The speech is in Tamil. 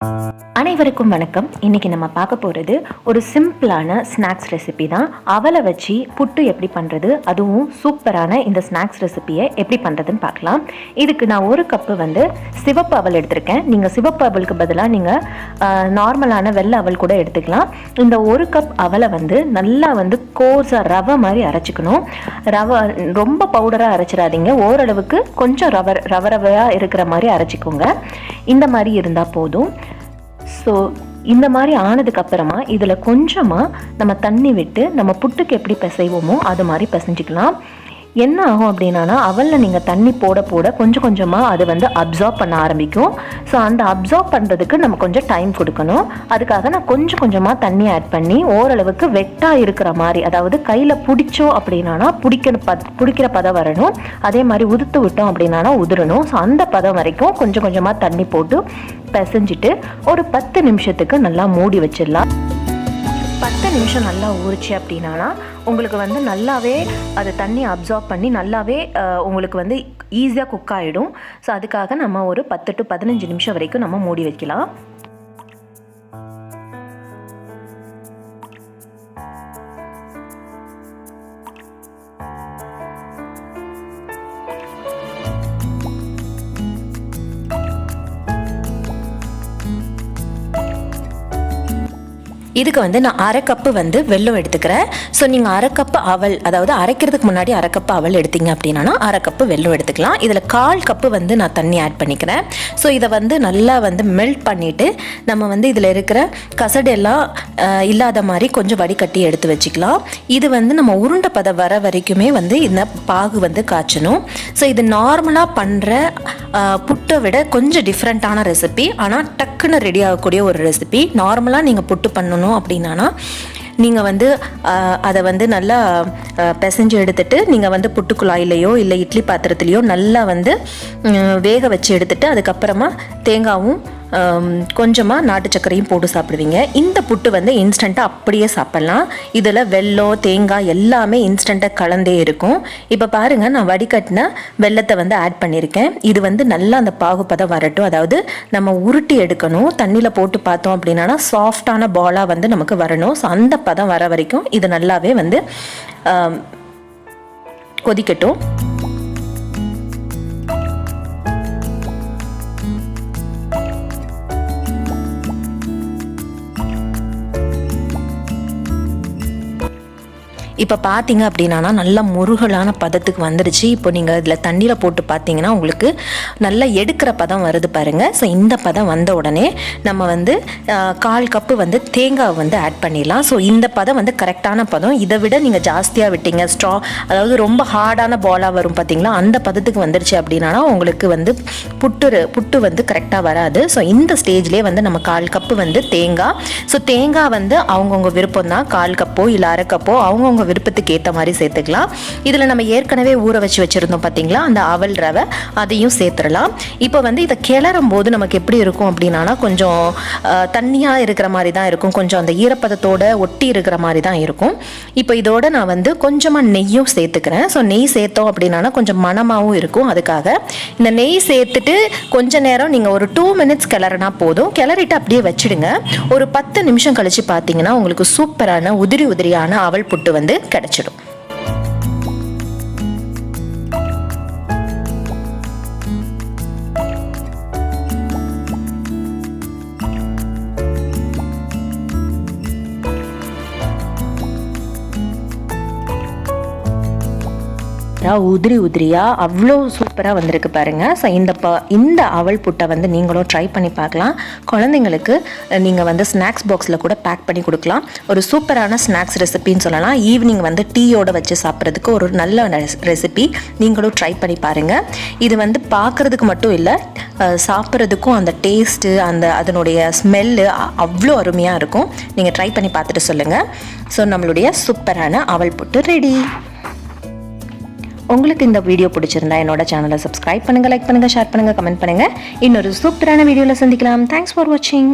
அனைவருக்கும் வணக்கம். இன்னைக்கு நம்ம பார்க்க போகிறது ஒரு சிம்பிளான ஸ்நாக்ஸ் ரெசிபி தான். அவலை வச்சு புட்டு எப்படி பண்ணுறது, அதுவும் சூப்பரான இந்த ஸ்நாக்ஸ் ரெசிபியை எப்படி பண்ணுறதுன்னு பார்க்கலாம். இதுக்கு நான் ஒரு கப்பு சிவப்பு அவல் எடுத்திருக்கேன். நீங்கள் சிவப்பு அவலுக்கு பதிலாக நீங்கள் நார்மலான வெள்ளை அவல் கூட எடுத்துக்கலாம். இந்த ஒரு கப் அவலை நல்லா கோர்ஸாக ரவை மாதிரி அரைச்சிக்கணும். ரவை ரொம்ப பவுடராக அரைச்சிடாதீங்க, ஓரளவுக்கு கொஞ்சம் ரவையாக இருக்கிற மாதிரி அரைச்சிக்கோங்க. இந்த மாதிரி இருந்தால் போதும். ஸோ இந்த மாதிரி ஆனதுக்கப்புறமா இதில் கொஞ்சமாக நம்ம தண்ணி விட்டு நம்ம புட்டுக்கு எப்படி பிசைவோமோ அது மாதிரி பிசைஞ்சிக்கலாம். என்ன ஆகும் அப்படின்னா, அவலில் நீங்கள் தண்ணி போட போட கொஞ்சம் கொஞ்சமாக அது அப்சார்ப் பண்ண ஆரம்பிக்கும். ஸோ அந்த அப்சார்ப் பண்ணுறதுக்கு நம்ம கொஞ்சம் டைம் கொடுக்கணும். அதுக்காக நான் கொஞ்சம் கொஞ்சமாக தண்ணி ஆட் பண்ணி ஓரளவுக்கு வெட்டாக இருக்கிற மாதிரி, அதாவது கையில் பிடிச்சோம் அப்படின்னா பிடிக்கிற பதம் வரணும். அதே மாதிரி உதுத்து விட்டோம் அப்படின்னா உதிரணும். ஸோ அந்த பதம் வரைக்கும் கொஞ்சம் கொஞ்சமாக தண்ணி போட்டு பிசைஞ்சிட்டு ஒரு 10 நிமிஷத்துக்கு நல்லா மூடி வச்சிடலாம். 10 நிமிஷம் நல்லா ஊறிச்சு அப்படின்னா உங்களுக்கு நல்லாவே அது தண்ணி அப்சார்ப் பண்ணி நல்லாவே உங்களுக்கு ஈஸியாக குக் ஆகிடும். ஸோ அதுக்காக நம்ம ஒரு 10 to 15 நிமிஷம் வரைக்கும் நம்ம மூடி வைக்கலாம். இதுக்கு நான் அரை கப்பு வெல்லம் எடுத்துக்கிறேன். ஸோ நீங்கள் அரை கப்பு அவல், அதாவது அரைக்கிறதுக்கு முன்னாடி அரை கப்பு அவல் எடுத்தீங்க அப்படின்னா அரை கப்பு வெல்லம் எடுத்துக்கலாம். இதில் 1/4 கப்பு நான் தண்ணி ஆட் பண்ணிக்கிறேன். ஸோ இதை நல்லா மெல்ட் பண்ணிவிட்டு நம்ம இதில் இருக்கிற கசடு எல்லாம் இல்லாத மாதிரி கொஞ்சம் வடிகட்டி எடுத்து வச்சுக்கலாம். இது நம்ம உருண்டை பதம் வர வரைக்குமே இந்த பாகு காய்ச்சணும். ஸோ இது நார்மலாக பண்ணுற புட்டை விட கொஞ்சம் டிஃப்ரெண்ட்டான ரெசிபி, ஆனால் டக்குன்னு ரெடி ஆகக்கூடிய ஒரு ரெசிபி. நார்மலாக நீங்கள் புட்டு பண்ணணும் அப்படின்னா நீங்கள் அதை நல்லா பிசைஞ்சு எடுத்துட்டு நீங்கள் புட்டுக்குழாயிலையோ இல்லை இட்லி பாத்திரத்துலையோ நல்லா வேக வச்சு எடுத்துட்டு அதுக்கப்புறமா தேங்காவும் கொஞ்சமாக நாட்டு சர்க்கரையும் போட்டு சாப்பிடுவீங்க. இந்த புட்டு இன்ஸ்டண்ட்டாக அப்படியே சாப்பிட்லாம். இதில் வெல்லம் தேங்காய் எல்லாமே இன்ஸ்டண்ட்டாக கலந்தே இருக்கும். இப்போ பாருங்கள், நான் வடிகட்டின வெல்லத்தை ஆட் பண்ணியிருக்கேன். இது நல்லா அந்த பாகுபதம் வரட்டும். அதாவது நம்ம உருட்டி எடுக்கணும். தண்ணியில் போட்டு பார்த்தோம் அப்படின்னா சாஃப்டான பாலாக நமக்கு வரணும். ஸோ அந்த பதம் வர வரைக்கும் இது நல்லாவே கொதிக்கட்டும். இப்போ பார்த்தீங்க அப்படின்னா நல்லா முருகலான பதத்துக்கு வந்துடுச்சு. இப்போ நீங்கள் இதில் தண்ணியில் போட்டு பார்த்தீங்கன்னா உங்களுக்கு நல்லா எடுக்கிற பதம் வருது பாருங்கள். ஸோ இந்த பதம் வந்த உடனே நம்ம 1/4 கப்பு தேங்காய் ஆட் பண்ணிடலாம். ஸோ இந்த பதம் கரெக்டான பதம். இதை விட நீங்கள் ஜாஸ்தியாக விட்டீங்க, அதாவது ரொம்ப ஹார்டான பாலாக வரும் பார்த்தீங்களா, அந்த பதத்துக்கு வந்துடுச்சு அப்படின்னா உங்களுக்கு புட்டு கரெக்டாக வராது. ஸோ இந்த ஸ்டேஜ்லேயே நம்ம 1/4 கப்பு தேங்காய். ஸோ தேங்காய் அவங்கவுங்க விருப்பம் தான். 1/4 கப்போ இல்லை அரை கப்போ அவங்கவுங்க விருப்பத்துக்கு ஏற்ற மாதிரி சேர்த்துக்கலாம். இதில் நம்ம ஏற்கனவே ஊற வச்சு வச்சுருந்தோம் பார்த்தீங்களா, அந்த அவல் ரவை, அதையும் சேர்த்துடலாம். இப்போ இதை கிளறும் போது நமக்கு எப்படி இருக்கும் அப்படின்னா கொஞ்சம் தண்ணியாக இருக்கிற மாதிரி தான் இருக்கும். கொஞ்சம் அந்த ஈரப்பதத்தோடு ஒட்டி இருக்கிற மாதிரி தான் இருக்கும். இப்போ இதோட நான் கொஞ்சமாக நெய்யும் சேர்த்துக்கிறேன். ஸோ நெய் சேர்த்தோம் அப்படின்னா கொஞ்சம் மணமாகவும் இருக்கும். அதுக்காக இந்த நெய் சேர்த்துட்டு கொஞ்ச நேரம் நீங்கள் ஒரு 2 minutes கிளறினா போதும். கிளறிட்டு அப்படியே வச்சுடுங்க. ஒரு 10 நிமிஷம் கழிச்சு பார்த்தீங்கன்னா உங்களுக்கு சூப்பரான உதிரியான அவல் புட்டு கிடைச்சிடும். உதிரியாக அவ்வளோ சூப்பராக வந்திருக்கு பாருங்கள். ஸோ இந்த அவல் புட்டை நீங்களும் ட்ரை பண்ணி பார்க்கலாம். குழந்தைங்களுக்கு நீங்கள் ஸ்நாக்ஸ் பாக்ஸில் கூட பேக் பண்ணி கொடுக்கலாம். ஒரு சூப்பரான ஸ்நாக்ஸ் ரெசிபின்னு சொல்லலாம். ஈவினிங் டீயோட வச்சு சாப்பிட்றதுக்கு ஒரு நல்ல ரெசிபி. நீங்களும் ட்ரை பண்ணி பாருங்கள். இது பார்க்குறதுக்கு மட்டும் இல்லை, சாப்பிட்றதுக்கும் அந்த டேஸ்ட்டு அதனுடைய ஸ்மெல்லு அவ்வளோ அருமையாக இருக்கும். நீங்கள் ட்ரை பண்ணி பார்த்துட்டு சொல்லுங்கள். ஸோ நம்மளுடைய சூப்பரான அவல் புட்டு ரெடி. உங்களுக்கு இந்த வீடியோ பிடிச்சிருந்தா என்னோட சேனலை சப்ஸ்கிரைப் பண்ணுங்கள், லைக் பண்ணுங்கள், ஷேர் பண்ணுங்கள், கமெண்ட் பண்ணுங்கள். இன்னொரு சூப்பரான வீடியோவில் சந்திக்கலாம். தேங்க்ஸ் ஃபார் வாட்சிங்.